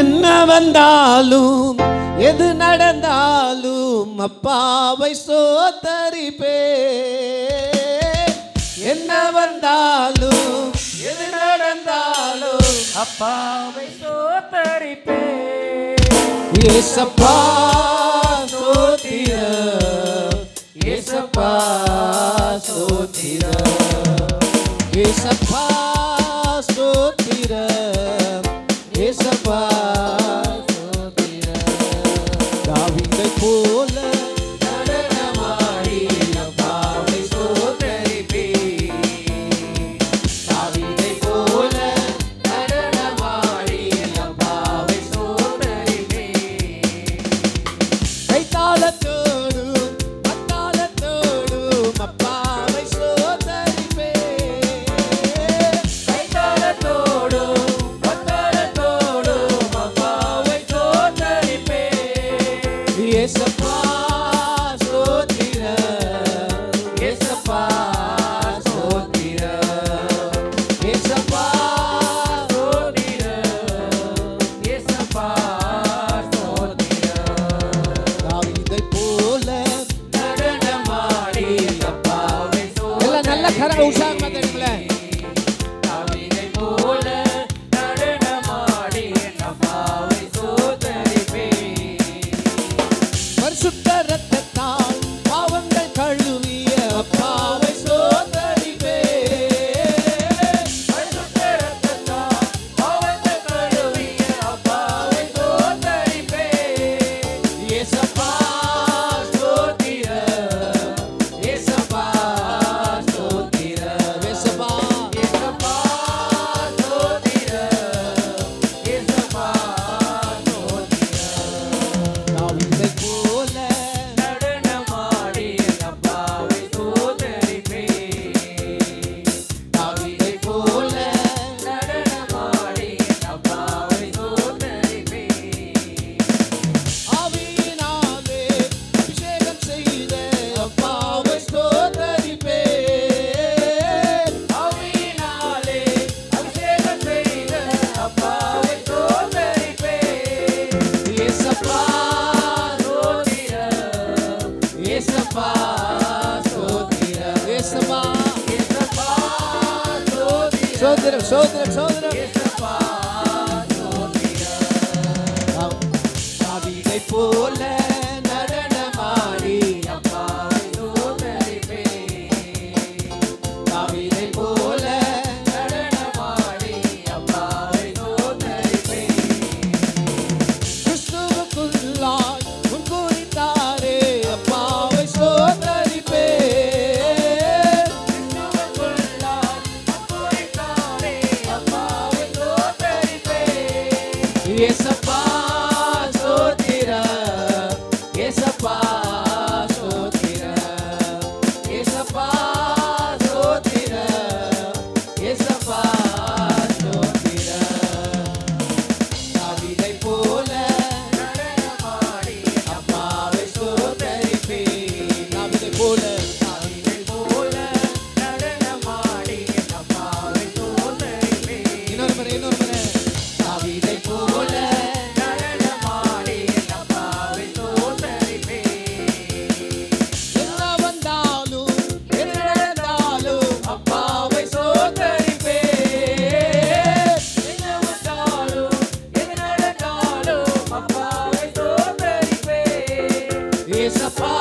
என்ன வந்தாலும் எது நடந்தாலும் அப்பாவை சோத்தரிப்பே. என்ன வந்தாலும் எது நடந்தாலும் அப்பாவை சோத்தரிப்பே. ஏசப்பா சோத்திரம், ஏசப்பா சோத்திரம், ஏசப்பா சோத்திரம், ஏசப்பா சோத்திரம். தாவீதை போல நடனமாடி அப்பாவை சோத்தரிப்பே. தாவீதை போல நடனமாடி அப்பாவை சோத்தரிப்பே. கைத்தாளத்தோடும் பத்தாளத்தோடும் அப்பாவை சோத்தரிப்பே. கைத்தாளத்தோடும் பத்தாளத்தோடும் அப்பாவை சோத்தரிப்பே. ஏசப்பா சோத்திரம், ஏசப்பா சோத்திரம், ஏசப்பா சோத்திரம், ஏசப்பா சோத்திரம். தாவீதை போல நடனமாடி அப்பாவை எல்லாம் நல்ல கரங்க உற்சாகமா தெரியுங்களேன். தாவீதை போல நடனமாடி அப்பாவை சோத்தரிப்பே. பரிசுத்த இரத்தத்தால் பாவங்கள் கழுவிய அப்பாவை சோத்தரிப்பே. பரிசுத்த இரத்தத்தால் பாவங்கள் கழுவிய அப்பாவை சோத்தரிப்பே. ஏசப்பா சோத்திரம், ஏசப்பா சோத்திரம், ஏசப்பா ஏசப்பா சோத்திரம், ஏசப்பா சோத்திரம். தாவீதை போல நடனமாடி அப்பாவை சோத்தரிப்பே. தாவீதை போல நடனமாடி அப்பாவை சோத்தரிப்பே. ஆவியினாலே அபிஷேகம் செய்த அப்பாவை சோத்தரிப்பே. ஆவியினாலே அபிஷேகம் செய்த அப்பாவை சோத்தரிப்பே. ஏசப்பா சோத்திரம், ஏசப்பா சோத்திரம், ஏசப்பா ஏசப்பா சோத்திரம், சோத்திரம், சோத்திரம், சோத்திரம். ஏசப்பா சோத்திரம். தாவீதை போல நடனமாடி அப்பாவை சோத்தரிப்பே. தாவீதை போல நடனமாடி அப்பாவை சோத்தரிப்பே. கிறிஸ்துவுக்குள்ளாய் முன்குறித்தாரே அப்பாவை சோத்தரிப்பே. கிறிஸ்துவுக்குள்ளாய் முன்குறித்தாரே அப்பாவை சோத்தரிப்பே. ஏசப்பா சோத்திரம், ஏசப்பா சோத்திரம், ஏசப்பா சோத்திரம், ஏசப்பா சோத்திரம். தாவீதை போல நடனமாடி அப்பாவை சோத்தரிப்பே. தாவீதை போல தாவீதை போல நடனமாடி அப்பாவை சோத்தரிப்பே. இன்னொரு முறை, இன்னொரு முறை. தாவீதை போல நடனமாடி அப்பாவை சோத்தரிப்பே. என்ன வந்தாலும் எது நடந்தாலும் அப்பாவை சோத்தரிப்பே. என்ன வந்தாலும் எது நடந்தாலும் அப்பாவை சோத்தரிப்பே. ஏசப்பா